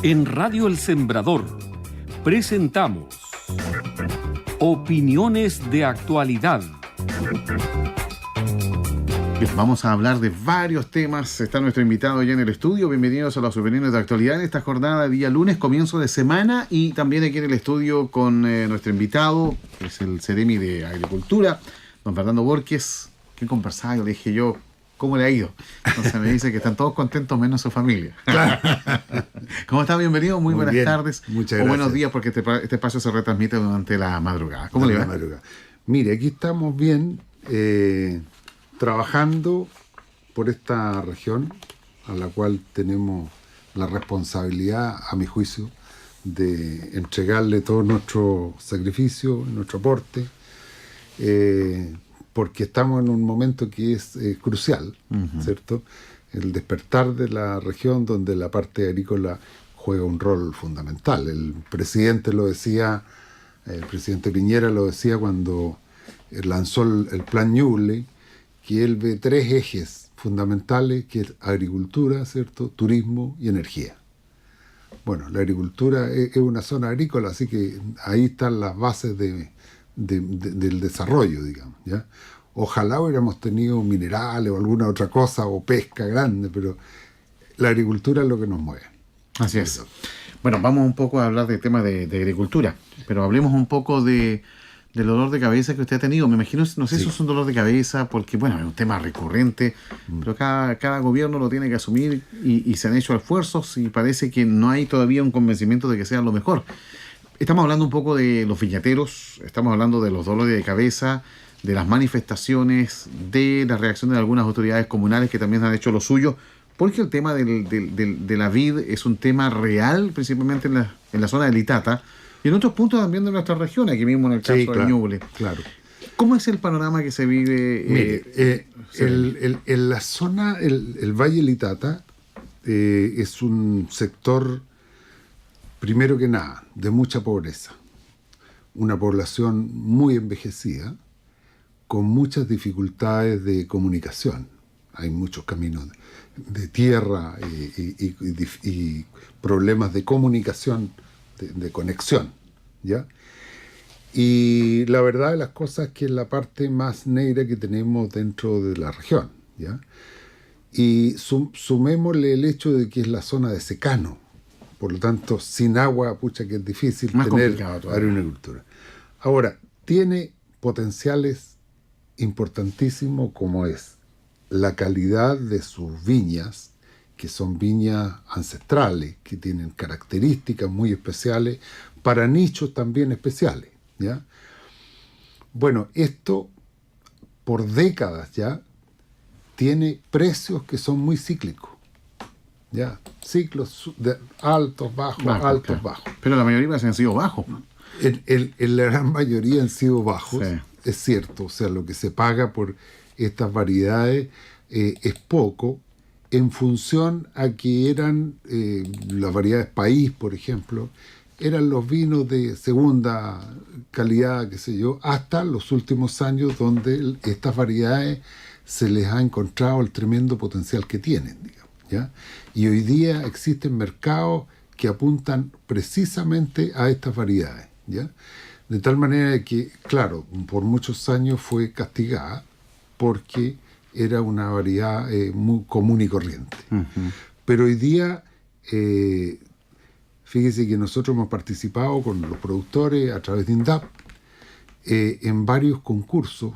En Radio El Sembrador presentamos Opiniones de Actualidad. Bien, vamos a hablar de varios temas. Está nuestro invitado ya en el estudio. Bienvenidos a las opiniones de actualidad en esta jornada de día lunes, comienzo de semana, y también aquí en el estudio con nuestro invitado, que es el Ceremi de Agricultura, don Fernando Borges. ¿Qué conversaba? Le dije yo, ¿cómo le ha ido? Entonces me dice que están todos contentos menos su familia. Claro. ¿Cómo está? Bienvenido, muy buenas bien. tardes. Muchas o gracias. buenos días, porque este espacio se retransmite durante la madrugada. ¿Cómo le va? Mire, aquí estamos bien, trabajando por esta región a la cual tenemos la responsabilidad, a mi juicio, de entregarle todo nuestro sacrificio, nuestro aporte, porque estamos en un momento que es crucial, ¿cierto? El despertar de la región donde la parte agrícola juega un rol fundamental. El presidente lo decía, el presidente Piñera lo decía cuando lanzó el plan Ñuble, que él ve tres ejes fundamentales, que es agricultura, ¿cierto?, turismo y energía. Bueno, la agricultura es una zona agrícola, así que ahí están las bases del desarrollo, digamos, ¿ya? Ojalá hubiéramos tenido minerales o alguna otra cosa, o pesca grande, pero la agricultura es lo que nos mueve. Así es. Bueno, vamos un poco a hablar de temas de agricultura, pero hablemos un poco del dolor de cabeza que usted ha tenido. Me imagino, no sé si es un dolor de cabeza, porque bueno, es un tema recurrente, pero cada gobierno lo tiene que asumir y se han hecho esfuerzos y parece que no hay todavía un convencimiento de que sea lo mejor. Estamos hablando un poco de los viñateros, estamos hablando de los dolores de cabeza, de las manifestaciones, de la reacción de algunas autoridades comunales que también han hecho lo suyo, porque el tema de la vid es un tema real, principalmente en la zona de Litata, y en otros puntos también de nuestra región, aquí mismo en el caso de Ñuble. Claro. ¿Cómo es el panorama que se vive? Mire, en la zona, el Valle Litata es un sector, primero que nada, de mucha pobreza. Una población muy envejecida, con muchas dificultades de comunicación. Hay muchos caminos de tierra y problemas de comunicación, de conexión, ¿ya? Y la verdad de las cosas es que es la parte más negra que tenemos dentro de la región, ¿ya? Y sumémosle el hecho de que es la zona de secano, por lo tanto, sin agua, pucha que es difícil más tener agricultura. Ahora, tiene potenciales importantísimos, como es la calidad de sus viñas, que son viñas ancestrales, que tienen características muy especiales, para nichos también especiales, ¿ya? Bueno, esto por décadas ya tiene precios que son muy cíclicos, ¿ya? Ciclos de altos, bajos, altos, bajos. Pero la mayoría han sido bajos. En la gran mayoría han sido bajos, sí. Es cierto, o sea, lo que se paga por estas variedades es poco, en función a que eran las variedades país, por ejemplo, eran los vinos de segunda calidad, qué sé yo, hasta los últimos años donde estas variedades se les ha encontrado el tremendo potencial que tienen, digamos, ¿ya? Y hoy día existen mercados que apuntan precisamente a estas variedades, ¿ya? De tal manera que, claro, por muchos años fue castigada porque era una variedad muy común y corriente. Pero hoy día, fíjese que nosotros hemos participado con los productores a través de INDAP en varios concursos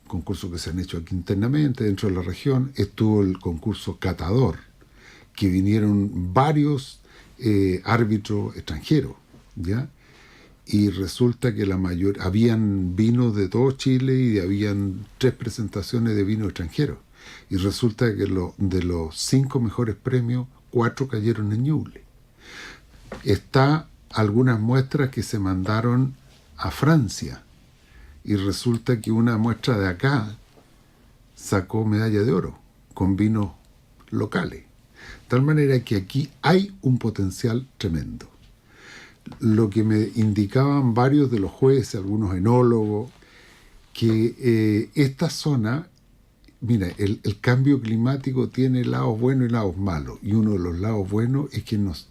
que se han hecho aquí internamente dentro de la región. Estuvo el concurso Catador, que vinieron varios árbitros extranjeros, ¿ya? Y resulta que habían vinos de todo Chile y habían 3 presentaciones de vino extranjeros. Y resulta que de los 5 mejores premios, 4 cayeron en Ñuble. Está algunas muestras que se mandaron a Francia. Y resulta que una muestra de acá sacó medalla de oro con vinos locales. De tal manera que aquí hay un potencial tremendo. Lo que me indicaban varios de los jueces, algunos enólogos, que esta zona, mira, el cambio climático tiene lados buenos y lados malos, y uno de los lados buenos es que nos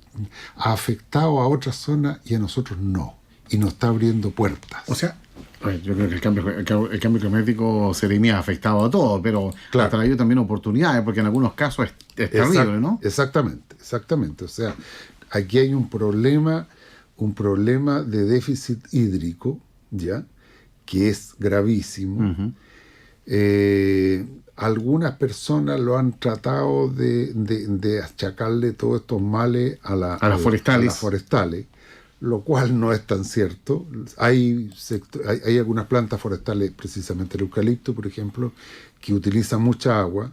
ha afectado a otras zonas y a nosotros no. Y nos está abriendo puertas. O sea, yo creo que el cambio climático ha afectado a todos, pero Claro. ha traído también oportunidades, porque en algunos casos es terrible, ¿no? Exactamente. O sea, aquí hay un problema de déficit hídrico, ¿ya? Que es gravísimo. Algunas personas lo han tratado de achacarle todos estos males a las forestales, lo cual no es tan cierto. Hay algunas plantas forestales, precisamente el eucalipto, por ejemplo, que utilizan mucha agua,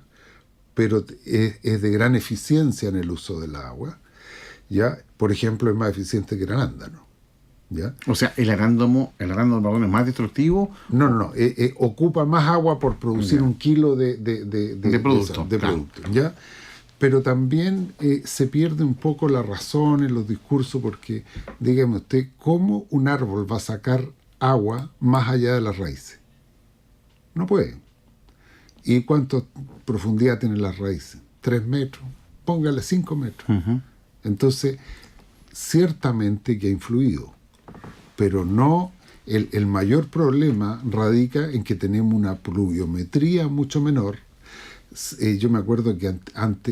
pero es de gran eficiencia en el uso del agua. ¿Ya? Por ejemplo, es más eficiente que el arándano. ¿Ya? O sea, el arándano es más destructivo. No. Ocupa más agua por producir Ya. un kilo de producto, claro. producto, ¿ya? Pero también se pierde un poco la razón en los discursos, porque, dígame usted, ¿cómo un árbol va a sacar agua más allá de las raíces? No puede. ¿Y cuánta profundidad tienen las raíces? 3 metros. Póngale 5 metros. Entonces, ciertamente que ha influido, pero no. El mayor problema radica en que tenemos una pluviometría mucho menor. Yo me acuerdo que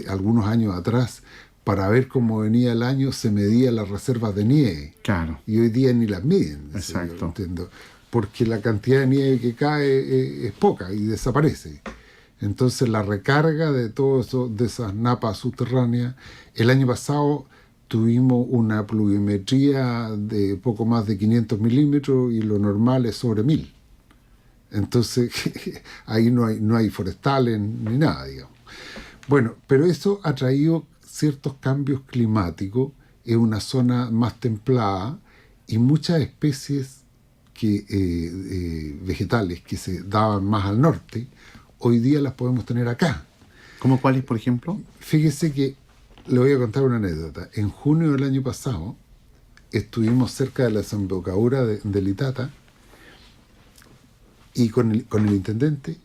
algunos años atrás, para ver cómo venía el año, se medía las reservas de nieve. Claro. Y hoy día ni las miden. Exacto. Yo entiendo, porque la cantidad de nieve que cae es poca y desaparece. Entonces la recarga de todo eso, de esas napas subterráneas, el año pasado tuvimos una pluviometría de poco más de 500 milímetros y lo normal es sobre 1000. Entonces ahí no hay forestales ni nada, digamos. Bueno, pero eso ha traído ciertos cambios climáticos en una zona más templada, y muchas especies vegetales que se daban más al norte, hoy día las podemos tener acá. ¿Cómo cuáles, por ejemplo? Fíjese que le voy a contar una anécdota. En junio del año pasado estuvimos cerca de la desembocadura del Itata y con el intendente,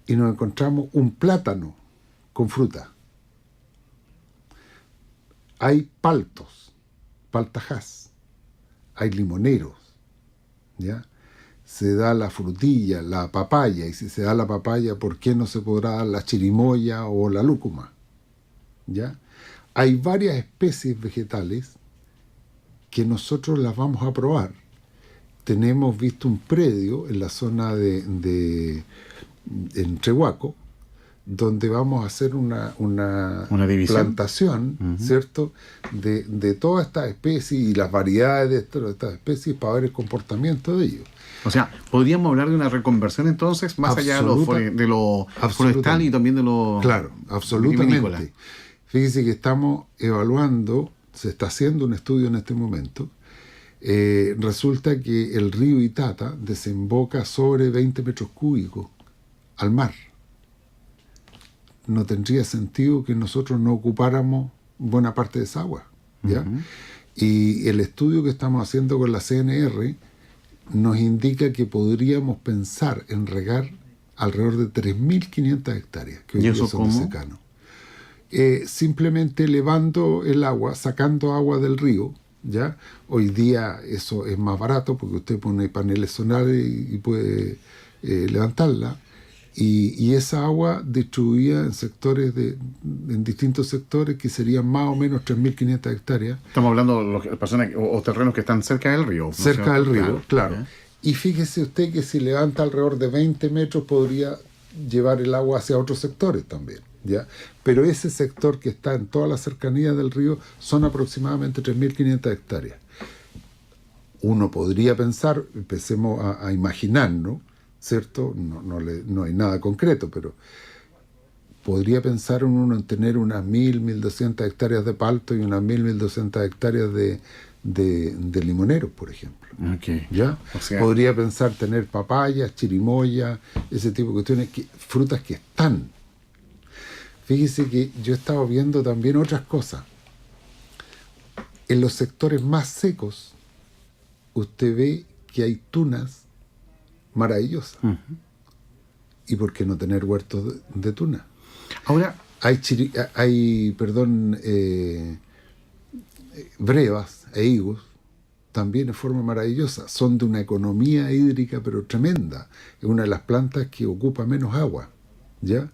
y nos encontramos un plátano con fruta. Hay paltajás, hay limoneros, ¿ya? Se da la frutilla, la papaya, y si se da la papaya, ¿por qué no se podrá dar la chirimoya o la lúcuma? ¿Ya? Hay varias especies vegetales que nosotros las vamos a probar. Tenemos visto un predio en la zona en Trehuaco, donde vamos a hacer una división, plantación, ¿cierto?, de todas estas especies y las variedades de estas especies, para ver el comportamiento de ellos. O sea, podríamos hablar de una reconversión entonces, más allá de lo forestal y también de lo Claro, vinícola. absolutamente. Fíjese que estamos evaluando, se está haciendo un estudio en este momento. Resulta que el río Itata desemboca sobre 20 metros cúbicos al mar. No tendría sentido que nosotros no ocupáramos buena parte de esa agua, ¿ya? Y el estudio que estamos haciendo con la CNR nos indica que podríamos pensar en regar alrededor de 3.500 hectáreas, que hoy ¿Y día eso son de cómo? secano. Simplemente elevando el agua, sacando agua del río, ¿ya? Hoy día eso es más barato porque usted pone paneles solares y puede levantarla, y esa agua distribuida en distintos sectores, que serían más o menos 3.500 hectáreas. Estamos hablando de las personas o terrenos que están cerca del río. Cerca del río, claro. ¿Ya? Y fíjese usted que si levanta alrededor de 20 metros podría llevar el agua hacia otros sectores también, ¿ya? Pero ese sector que está en toda la cercanía del río son aproximadamente 3.500 hectáreas. Uno podría pensar, empecemos a imaginarnos, ¿cierto? No hay nada concreto, pero podría pensar uno en tener unas 1.200 hectáreas de palto y unas 1.200 hectáreas de limoneros, por ejemplo. Okay. ¿Ya? O sea, podría pensar tener papayas, chirimoya, ese tipo de cuestiones, frutas que están. Fíjese que yo he estado viendo también otras cosas. En los sectores más secos, usted ve que hay tunas maravillosas. ¿Y por qué no tener huertos de tuna? ahora, Hay brevas e higos, también de forma maravillosa. Son de una economía hídrica pero tremenda. Es una de las plantas que ocupa menos agua, ¿ya?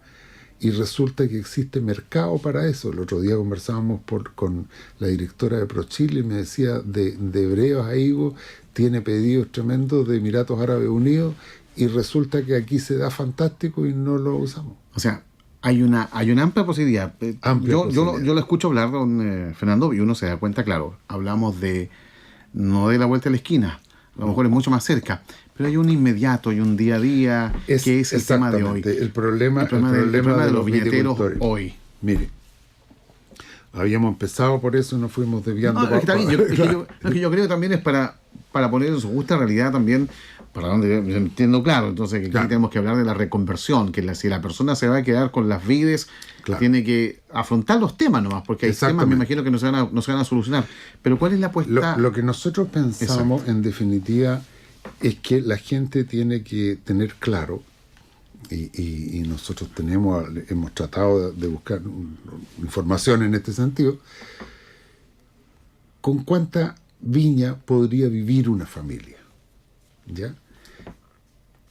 Y resulta que existe mercado para eso. El otro día conversábamos con la directora de ProChile y me decía, de brevas a higos, tiene pedidos tremendos de Emiratos Árabes Unidos y resulta que aquí se da fantástico y no lo usamos. O sea, hay una amplia posibilidad. Yo lo escucho hablar, don Fernando, y uno se da cuenta, claro, hablamos no de la vuelta a la esquina, a lo mejor es mucho más cerca, pero hay un inmediato, hay un día a día, que es el tema de hoy. El problema de los billeteros hoy. Mire, habíamos empezado por eso y nos fuimos desviando. Yo creo que también es para poner en su justa realidad también, para donde entiendo claro, entonces que aquí claro, tenemos que hablar de la reconversión, que si la persona se va a quedar con las vides, claro, tiene que afrontar los temas nomás, porque hay temas, me imagino, que no se van a solucionar. Pero ¿cuál es la apuesta? Lo que nosotros pensamos, exacto, en definitiva, es que la gente tiene que tener claro, y nosotros hemos tratado de buscar información en este sentido, con cuánta viña podría vivir una familia, ¿ya?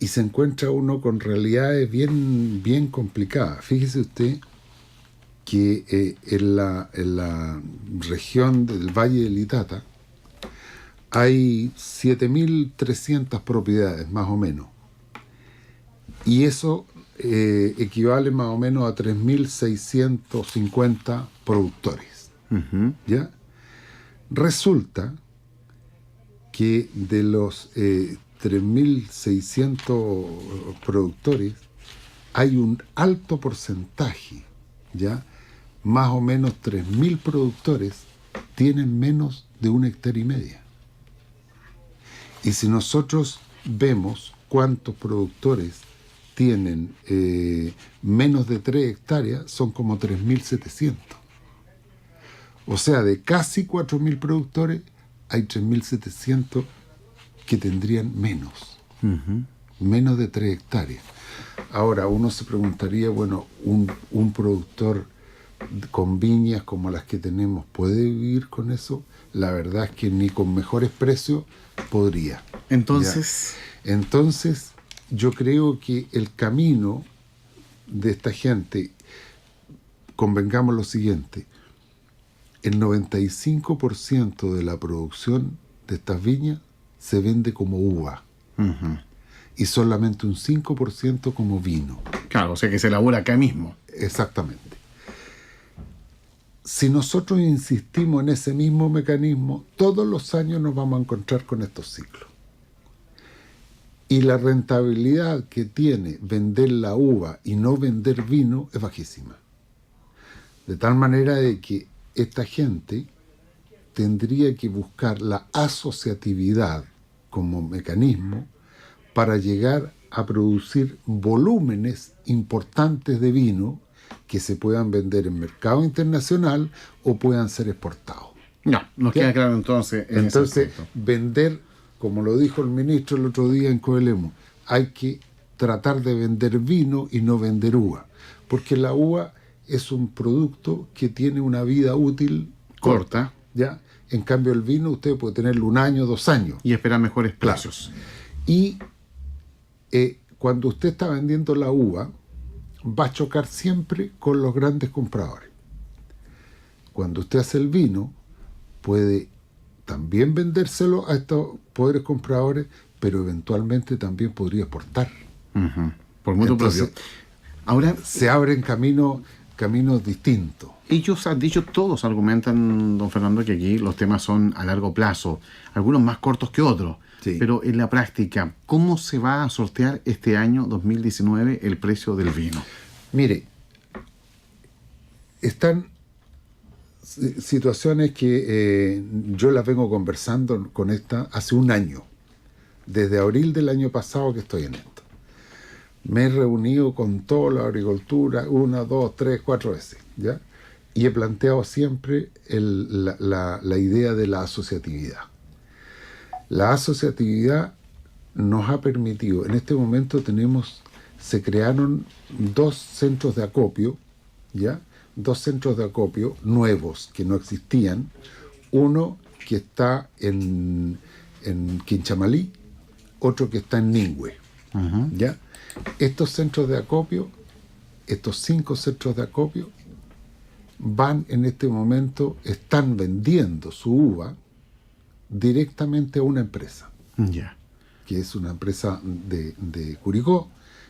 Y se encuentra uno con realidades bien, bien complicadas. Fíjese usted que en la región del Valle del Itata hay 7.300 propiedades, más o menos. Y eso equivale más o menos a 3.650 productores. Uh-huh. ¿Ya? Resulta que de los 3.600 productores hay un alto porcentaje, ¿ya? Más o menos 3.000 productores tienen menos de 1,5 hectáreas. Y si nosotros vemos cuántos productores tienen menos de 3 hectáreas, son como 3.700. O sea, de casi 4.000 productores, hay 3.700 que tendrían menos. Uh-huh. Menos de 3 hectáreas. Ahora, uno se preguntaría, bueno, un productor con viñas como las que tenemos, ¿puede vivir con eso? La verdad es que ni con mejores precios podría. Entonces, yo creo que el camino de esta gente, convengamos lo siguiente, el 95% de la producción de estas viñas se vende como uva. uh-huh, Y solamente un 5% como vino. claro, o sea que se elabora acá mismo. Exactamente. Si nosotros insistimos en ese mismo mecanismo, todos los años nos vamos a encontrar con estos ciclos. Y la rentabilidad que tiene vender la uva y no vender vino es bajísima. De tal manera de que esta gente tendría que buscar la asociatividad como mecanismo para llegar a producir volúmenes importantes de vino que se puedan vender en mercado internacional o puedan ser exportados. No, nos queda claro entonces. Entonces, vender, como lo dijo el ministro el otro día en Coelemu, hay que tratar de vender vino y no vender uva, porque la uva es un producto que tiene una vida útil corta, ¿ya? En cambio, el vino usted puede tenerlo 1 año, 2 años. Y esperar mejores precios. Claro. Y cuando usted está vendiendo la uva, va a chocar siempre con los grandes compradores. Cuando usted hace el vino, puede también vendérselo a estos poderes compradores, pero eventualmente también podría exportar. Uh-huh. Por mutuo propio. Ahora se abren caminos distintos. Ellos han dicho, todos argumentan, don Fernando, que aquí los temas son a largo plazo, algunos más cortos que otros. Sí. Pero en la práctica, ¿cómo se va a sortear este año 2019 el precio del vino? Mire, están situaciones que yo las vengo conversando con esta hace 1 año. Desde abril del año pasado que estoy en esto. Me he reunido con toda la agricultura 1, 2, 3, 4 veces, ¿ya? Y he planteado siempre la idea de la asociatividad. La asociatividad nos ha permitido, en este momento se crearon 2 centros de acopio, ¿ya? 2 centros de acopio nuevos que no existían. Uno que está en Quinchamalí, otro que está en Ningüe. ¿Ya? Estos centros de acopio, estos 5 centros de acopio, van en este momento, están vendiendo su uva directamente a una empresa, Ya. que es una empresa de Curicó,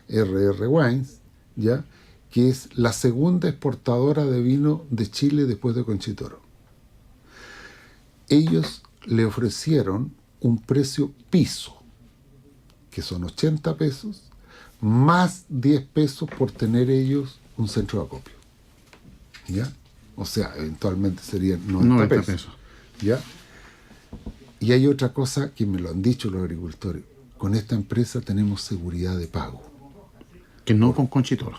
RR Wines, ¿ya? Que es la segunda exportadora de vino de Chile después de Conchitoro. Ellos le ofrecieron un precio piso, que son 80 pesos, más 10 pesos por tener ellos un centro de acopio. ¿Ya? O sea, eventualmente serían 90 pesos. ¿Ya? Y hay otra cosa que me lo han dicho los agricultores. Con esta empresa tenemos seguridad de pago. Que no con Conchitoro.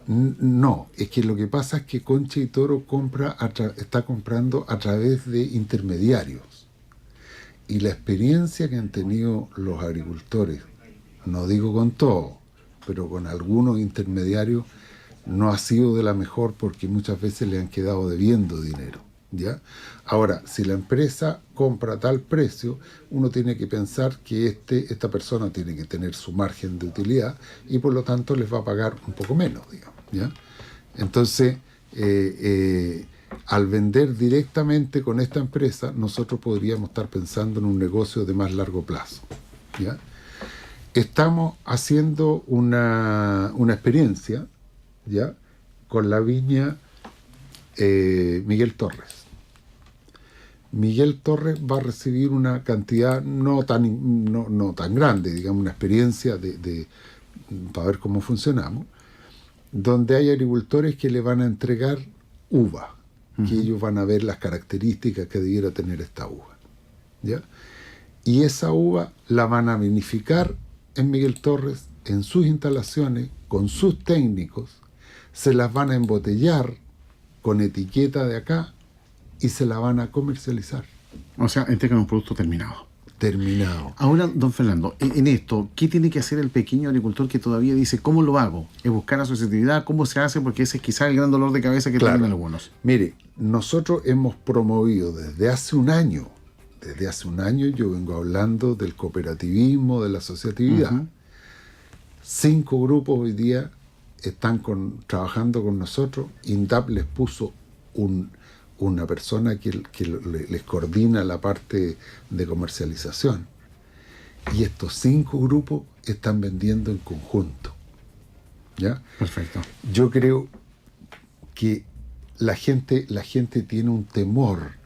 No, es que lo que pasa es que Concha y Toro está comprando a través de intermediarios. Y la experiencia que han tenido los agricultores, no digo con todo, pero con algunos intermediarios, no ha sido de la mejor porque muchas veces le han quedado debiendo dinero. ¿Ya? Ahora, si la empresa compra a tal precio, uno tiene que pensar que esta persona tiene que tener su margen de utilidad y por lo tanto les va a pagar un poco menos, digamos, ¿ya? Entonces, al vender directamente con esta empresa, nosotros podríamos estar pensando en un negocio de más largo plazo, ¿ya? Estamos haciendo una experiencia, ¿ya? Con la viña Miguel Torres. Miguel Torres va a recibir una cantidad no tan grande, digamos, una experiencia para ver cómo funcionamos, donde hay agricultores que le van a entregar uva, que ellos van a ver las características que debiera tener esta uva, ¿ya? Y esa uva la van a vinificar en Miguel Torres, en sus instalaciones, con sus técnicos, se las van a embotellar con etiqueta de acá y se la van a comercializar. O sea, entregan un producto terminado. Terminado. Ahora, don Fernando, en esto, ¿qué tiene que hacer el pequeño agricultor que todavía dice, ¿cómo lo hago? ¿Es buscar asociatividad? ¿Cómo se hace? Porque ese es quizás el gran dolor de cabeza que tienen algunos. Mire, nosotros hemos promovido desde hace un año yo vengo hablando del cooperativismo, de la asociatividad. 5 grupos hoy día están trabajando con nosotros. INDAP les puso una persona que les coordina la parte de comercialización. Y estos 5 grupos están vendiendo en conjunto. ¿Ya? Perfecto. Yo creo que la gente tiene un temor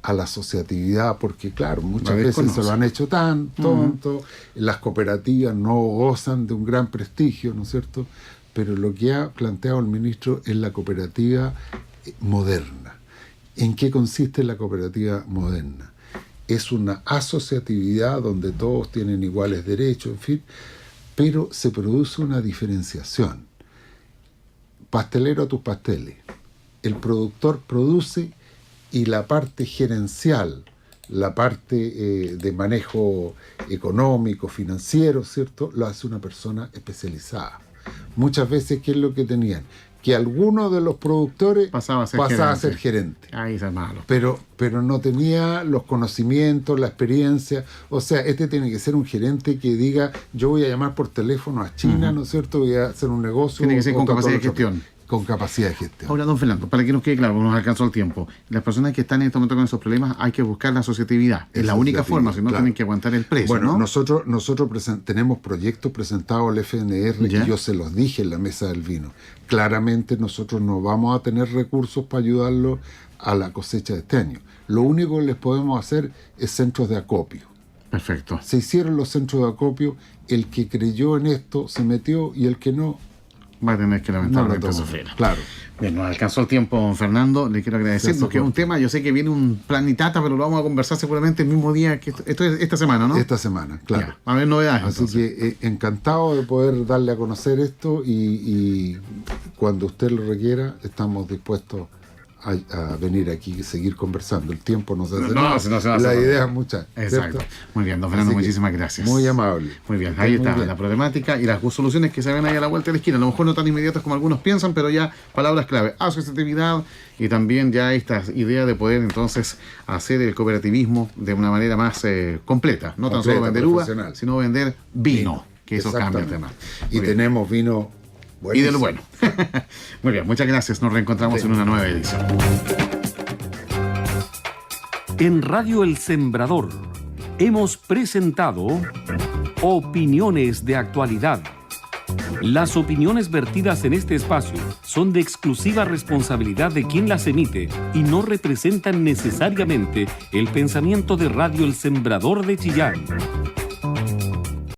a la asociatividad porque, claro, muchas veces se lo han hecho tan tonto, las cooperativas no gozan de un gran prestigio, ¿no es cierto? Pero lo que ha planteado el ministro es la cooperativa moderna. ¿En qué consiste la cooperativa moderna? Es una asociatividad donde todos tienen iguales derechos, en fin, pero se produce una diferenciación. Pastelero a tus pasteles. El productor produce y la parte gerencial, la parte de manejo económico, financiero, ¿cierto?, lo hace una persona especializada. Muchas veces, ¿qué es lo que tenían? Que alguno de los productores pasaba a ser gerente. Ahí es malo. Pero no tenía los conocimientos, la experiencia. O sea, tiene que ser un gerente que diga, yo voy a llamar por teléfono a China, ¿no es cierto? Voy a hacer un negocio. Tiene que ser con capacidad de gestión. Con capacidad de gestión. Ahora, don Fernando, para que nos quede claro, porque nos alcanzó el tiempo, las personas que están en este momento con esos problemas hay que buscar la asociatividad. Es la única forma, si no tienen que aguantar el precio. Bueno, ¿no? nosotros tenemos proyectos presentados al FNR ¿Ya? y yo se los dije en la mesa del vino. Claramente nosotros no vamos a tener recursos para ayudarlos a la cosecha de este año. Lo único que les podemos hacer es centros de acopio. Perfecto. Se hicieron los centros de acopio, el que creyó en esto se metió y el que no va a tener que lamentablemente sufrir. Claro. Bien, nos alcanzó el tiempo, don Fernando. Le quiero agradecer porque es un tema, yo sé que viene un planitata, pero lo vamos a conversar seguramente el mismo día que esto es esta semana, ¿no? Esta semana, claro. Ya, va a haber novedades. Así entonces. que encantado de poder darle a conocer esto y cuando usted lo requiera estamos dispuestos a venir aquí y seguir conversando. El tiempo nos hace No se va a la hacer. idea es mucha. Exacto. ¿cierto? Muy bien, don Fernando, Así que, muchísimas gracias. Muy amable. Muy bien, Que ahí esté muy está bien. la problemática y las soluciones que se ven ahí a la vuelta de la esquina. A lo mejor no tan inmediatas como algunos piensan, pero ya palabras clave: asociatividad y también ya esta idea de poder entonces hacer el cooperativismo de una manera más completa. No tan solo Completa, vender uva, profesional. sino vender vino, que eso cambia el tema. Exactamente. Muy Y bien. tenemos vino Y de lo buenísimo. bueno. Muy bien, muchas gracias. Nos reencontramos en una nueva edición. En Radio El Sembrador hemos presentado Opiniones de Actualidad. Las opiniones vertidas en este espacio son de exclusiva responsabilidad de quien las emite y no representan necesariamente el pensamiento de Radio El Sembrador de Chillán.